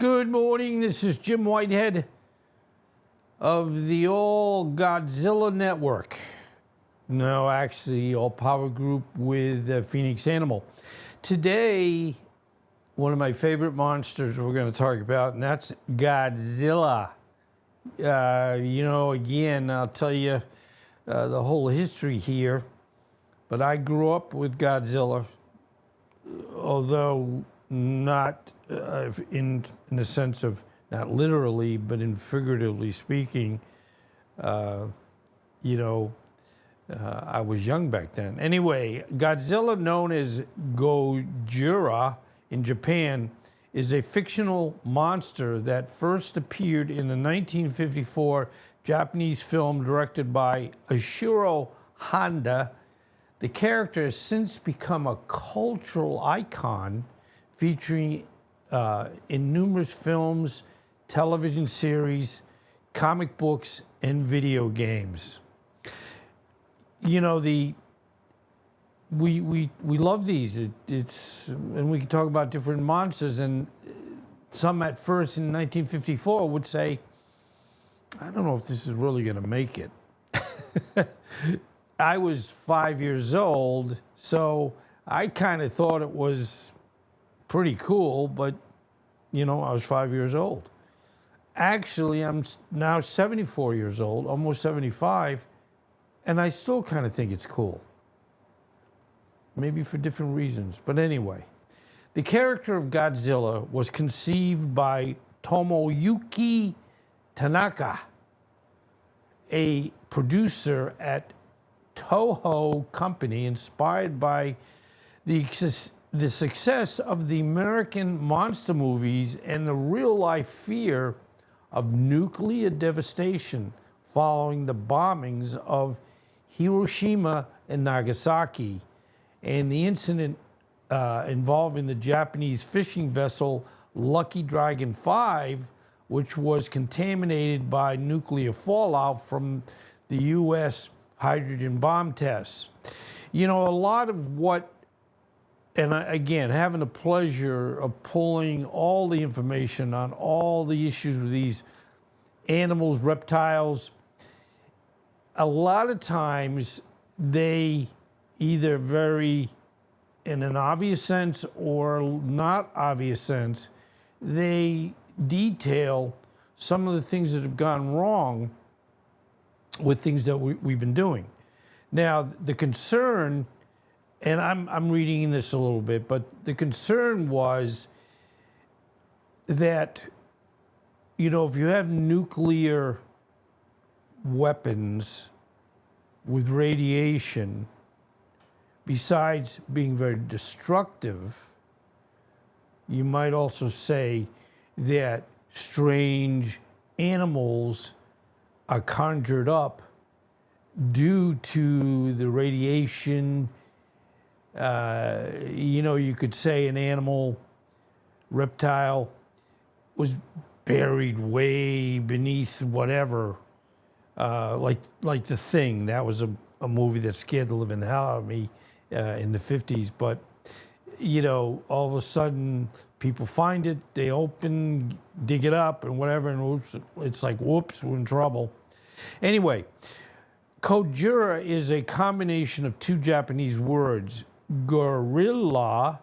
Good morning. This is Jim Whitehead of the All Godzilla Network. No, actually, All Power Group with Phoenix Animal. Today, one of my favorite monsters we're going to talk about, and that's Godzilla. Again, I'll tell you the whole history here, but I grew up with Godzilla, although not in the sense of not literally, but in figuratively speaking. I was young back then. Anyway, Godzilla, known as Gojira in Japan, is a fictional monster that first appeared in the 1954 Japanese film directed by Ishiro Honda. The character has since become a cultural icon, featuring in numerous films, television series, comic books, and video games. We love these. And we can talk about different monsters. And some at first in 1954 would say, I don't know if this is really going to make it. I was 5 years old, so I kind of thought it was pretty cool, but, I was 5 years old. Actually, I'm now 74 years old, almost 75, and I still kind of think it's cool. Maybe for different reasons, but anyway. The character of Godzilla was conceived by Tomoyuki Tanaka, a producer at Toho Company, inspired by the success of the American monster movies and the real-life fear of nuclear devastation following the bombings of Hiroshima and Nagasaki, and the incident involving the Japanese fishing vessel Lucky Dragon 5, which was contaminated by nuclear fallout from the U.S. hydrogen bomb tests. A lot of what, and again, having the pleasure of pulling all the information on all the issues with these animals, reptiles, a lot of times they either very, in an obvious sense or not obvious sense, they detail some of the things that have gone wrong with things that we've been doing. Now, the concern, and I'm reading this a little bit, but the concern was that, if you have nuclear weapons with radiation, besides being very destructive, you might also say that strange animals are conjured up due to the radiation. You could say an animal, reptile, was buried way beneath whatever, like The Thing. That was a movie that scared the living hell out of me in the 50s. But, all of a sudden people find it, they open, dig it up and whatever, and oops, it's like, whoops, we're in trouble. Anyway, Gojira is a combination of two Japanese words, gorilla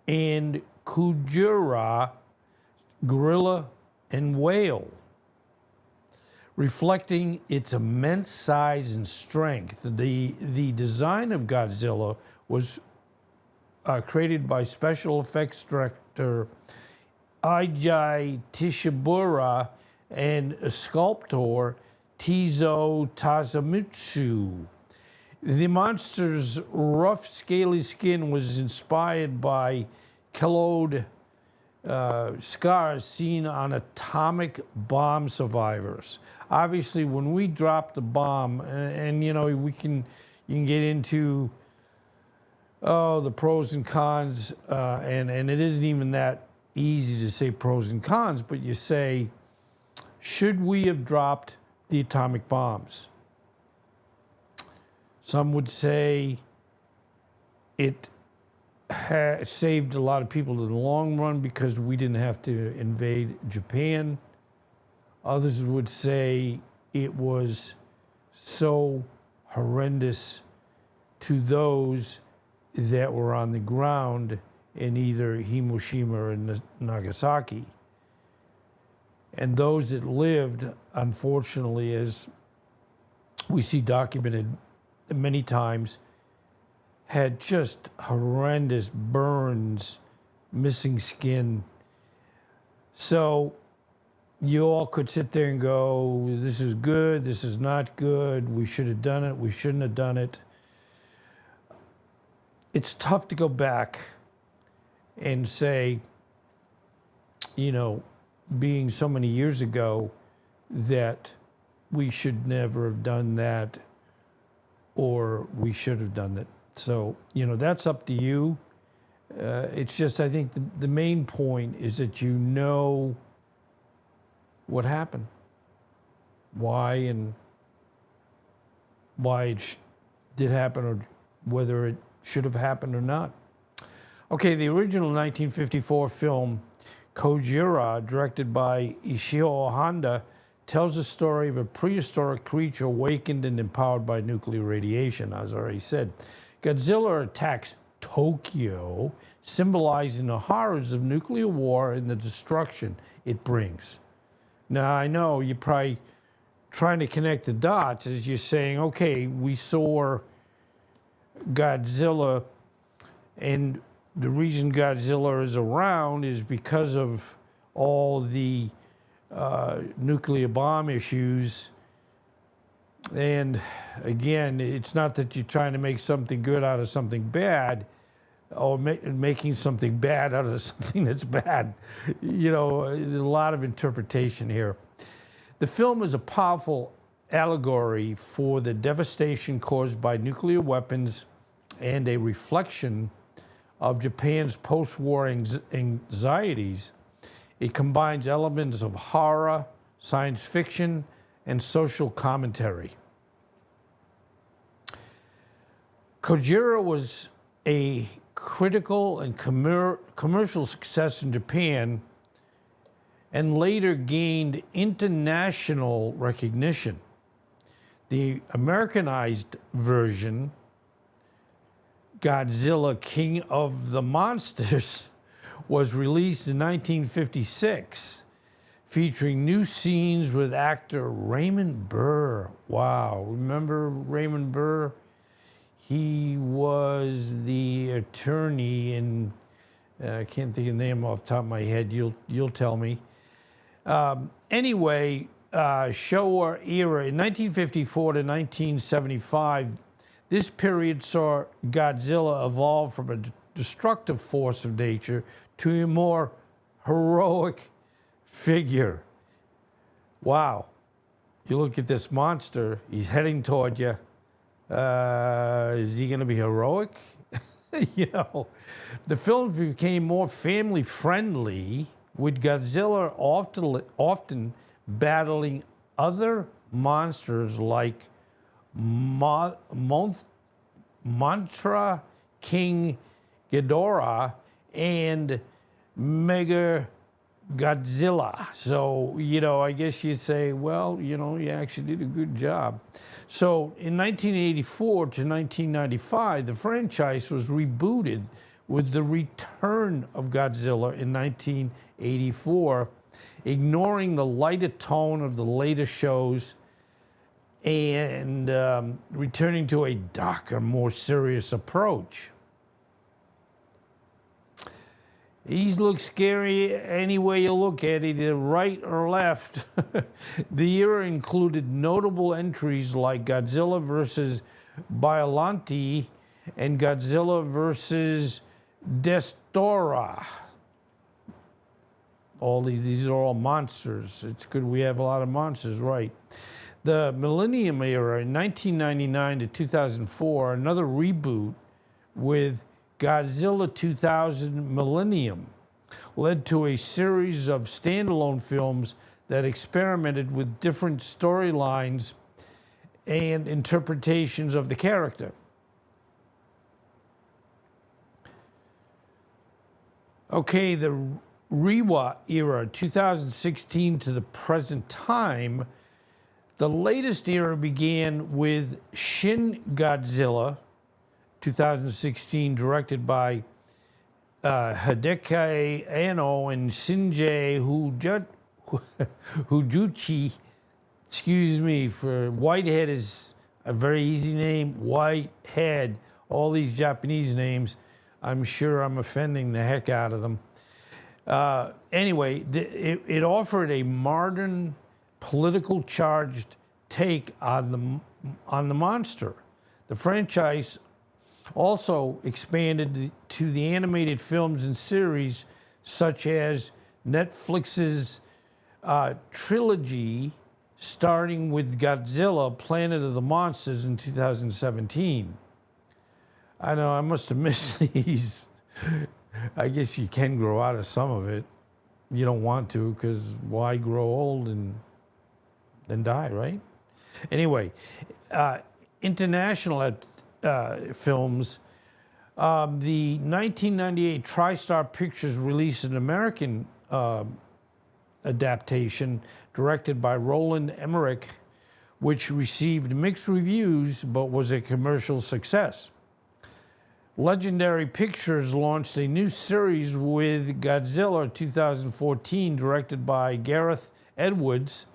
and kujira, gorilla and whale, reflecting its immense size and strength. The design of Godzilla was created by special effects director Eiji Tishibura and sculptor Tizo Tazamitsu. The monster's rough, scaly skin was inspired by keloid scars seen on atomic bomb survivors. Obviously, when we drop the bomb, and you can get into the pros and cons, and it isn't even that easy to say pros and cons, but you say, should we have dropped the atomic bombs? Some would say it saved a lot of people in the long run because we didn't have to invade Japan. Others would say it was so horrendous to those that were on the ground in either Hiroshima or Nagasaki. And those that lived, unfortunately, as we see documented many times, had just horrendous burns, missing skin. So you all could sit there and go, this is good, this is not good, we should have done it, we shouldn't have done it. It's tough to go back and say, you know, being so many years ago, that we should never have done that or we should have done it. So, you know, that's up to you. It's just, I think the main point is that you know what happened, why and why it did happen, or whether it should have happened or not. Okay, the original 1954 film Gojira, directed by Ishio Honda, tells the story of a prehistoric creature awakened and empowered by nuclear radiation, as I already said. Godzilla attacks Tokyo, symbolizing the horrors of nuclear war and the destruction it brings. Now, I know you're probably trying to connect the dots as you're saying, okay, we saw Godzilla, and the reason Godzilla is around is because of all the nuclear bomb issues. And again, it's not that you're trying to make something good out of something bad, or making something bad out of something that's bad. You know, there's a lot of interpretation here. The film is a powerful allegory for the devastation caused by nuclear weapons and a reflection of Japan's post-war anxieties. It combines elements of horror, science fiction, and social commentary. Gojira was a critical and commercial success in Japan, and later gained international recognition. The Americanized version, Godzilla King of the Monsters, was released in 1956, featuring new scenes with actor Raymond Burr. Wow, remember Raymond Burr? He was the attorney in, I can't think of the name off the top of my head, you'll tell me. Anyway, Showa era, in 1954 to 1975, this period saw Godzilla evolve from a destructive force of nature to a more heroic figure. Wow. You look at this monster, he's heading toward you. Is he going to be heroic? You know, the film became more family friendly, with Godzilla often battling other monsters like Mantra King Ghidorah and Mega Godzilla. So, you know, I guess you'd say, well, you know, you actually did a good job. So in 1984 to 1995, the franchise was rebooted with the return of Godzilla in 1984, ignoring the lighter tone of the later shows and returning to a darker, more serious approach. He looks scary any way you look at it, either right or left. The era included notable entries like Godzilla versus Biollante and Godzilla versus Destora. All these are all monsters. It's good we have a lot of monsters, right? The Millennium era in 1999 to 2004, another reboot with Godzilla 2000 Millennium, led to a series of standalone films that experimented with different storylines and interpretations of the character. Okay, the Reiwa era, 2016 to the present time. The latest era began with Shin Godzilla, 2016, directed by Hideki Anno and Shinji Hujuchi. Excuse me, for Whitehead is a very easy name. Whitehead. All these Japanese names, I'm sure I'm offending the heck out of them. Anyway, it offered a modern, political charged take on the monster. The franchise also expanded to the animated films and series such as Netflix's trilogy, starting with Godzilla, Planet of the Monsters in 2017. I know I must have missed these. I guess you can grow out of some of it. You don't want to, because why grow old and then die, right? Anyway, international films. The 1998 TriStar Pictures released an American adaptation directed by Roland Emmerich, which received mixed reviews but was a commercial success. Legendary Pictures launched a new series with Godzilla 2014, directed by Gareth Edwards.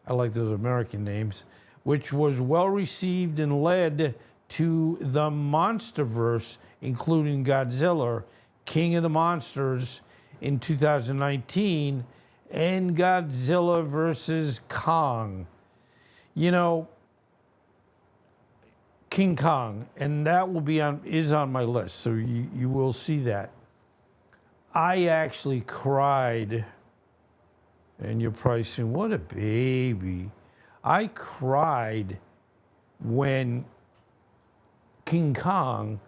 I like those American names, which was well received and led to the Monsterverse, including Godzilla, King of the Monsters in 2019, and Godzilla versus Kong. You know, King Kong, and that will be is on my list, so you will see that. I actually cried, and you're probably saying, what a baby. I cried when King Kong,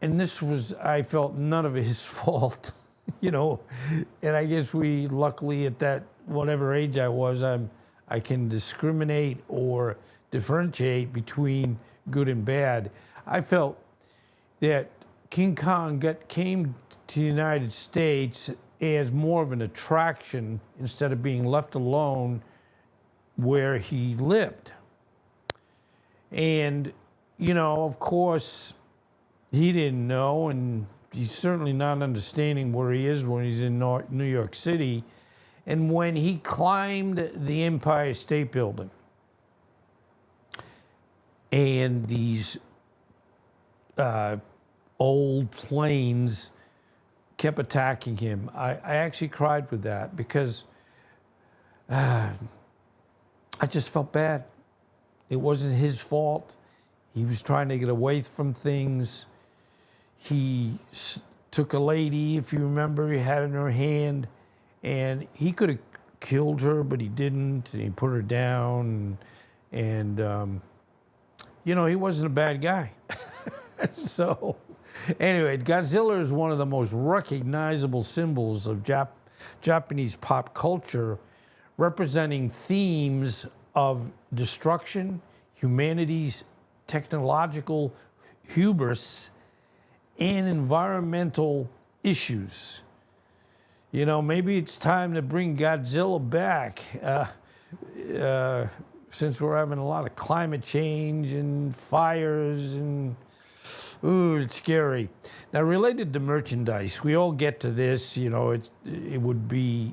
and this was, I felt none of his fault, you know, and I guess luckily at that, whatever age I was, I can discriminate or differentiate between good and bad. I felt that King Kong came to the United States as more of an attraction instead of being left alone where he lived. And, you know, of course, he didn't know, and he's certainly not understanding where he is when he's in New York City. And when he climbed the Empire State Building, and these old planes kept attacking him, I actually cried with that because I just felt bad. It wasn't his fault. He was trying to get away from things. He took a lady, if you remember, he had in her hand, and he could have killed her, but he didn't. And he put her down, and you know, he wasn't a bad guy. So, anyway, Godzilla is one of the most recognizable symbols of Japanese pop culture, representing themes of destruction, humanity's technological hubris, and environmental issues. You know, maybe it's time to bring Godzilla back. Since we're having a lot of climate change and fires and, ooh, it's scary. Now, related to merchandise, we all get to this, you know, it would be,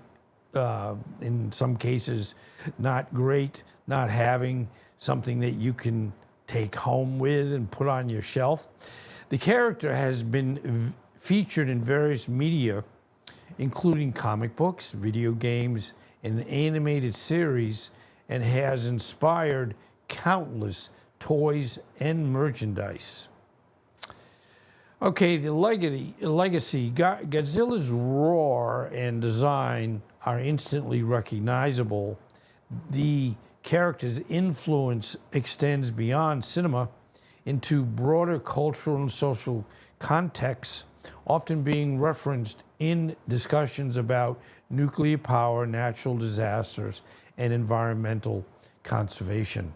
in some cases, not great not having something that you can take home with and put on your shelf. The character has been featured in various media, including comic books, video games, and animated series, and has inspired countless toys and merchandise. Okay, the legacy. Godzilla's roar and design are instantly recognizable. The character's influence extends beyond cinema into broader cultural and social contexts, often being referenced in discussions about nuclear power, natural disasters, and environmental conservation.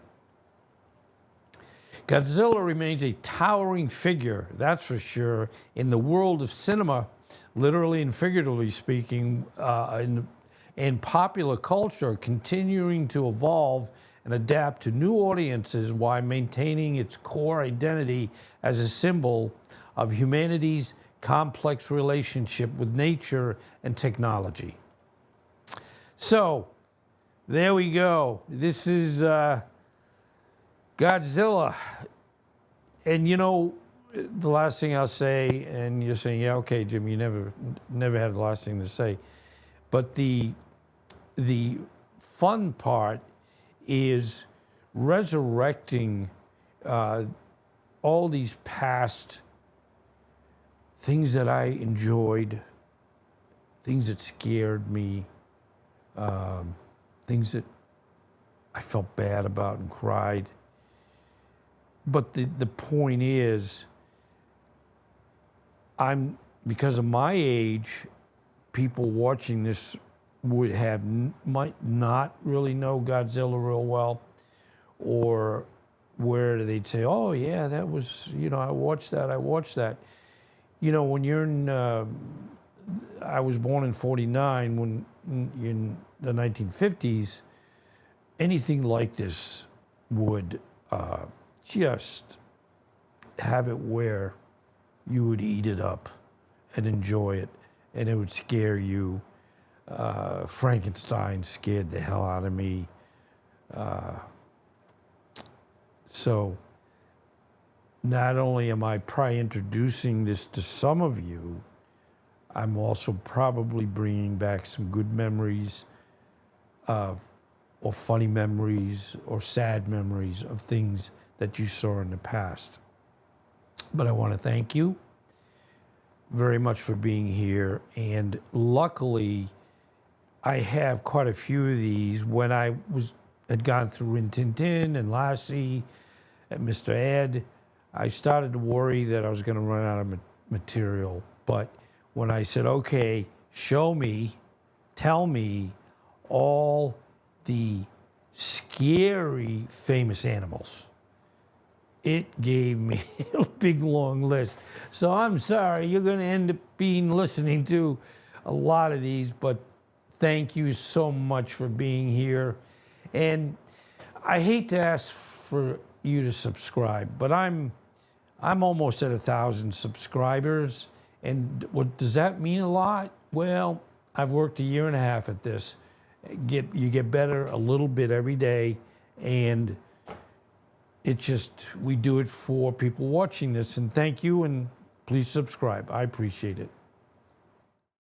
Godzilla remains a towering figure, that's for sure, in the world of cinema, literally and figuratively speaking, in popular culture, continuing to evolve and adapt to new audiences while maintaining its core identity as a symbol of humanity's complex relationship with nature and technology. So, there we go. This is Godzilla. And you know, the last thing I'll say, and you're saying, yeah, okay, Jim, you never had the last thing to say. But the fun part is resurrecting all these past things that I enjoyed, things that scared me, things that I felt bad about and cried. But the point is, because of my age, people watching this might not really know Godzilla real well, or where they'd say, oh yeah, that was, I watched that. When you're in, I was born in 49, when in the 1950s, anything like this would just have it where you would eat it up and enjoy it, and it would scare you. Frankenstein scared the hell out of me. So not only am I probably introducing this to some of you, I'm also probably bringing back some good memories or funny memories or sad memories of things that you saw in the past. But I want to thank you very much for being here. And luckily, I have quite a few of these. When I had gone through Rin Tin Tin and Lassie and Mr. Ed, I started to worry that I was going to run out of material. But when I said, okay, show me, tell me all the scary famous animals, it gave me a big long list. So I'm sorry, you're going to end up listening to a lot of these, but thank you so much for being here. And I hate to ask for you to subscribe, but I'm almost at 1,000 subscribers. And what does that mean? A lot? Well, I've worked 1.5 years at this. You get better a little bit every day, and we do it for people watching this. And thank you, and please subscribe. I appreciate it.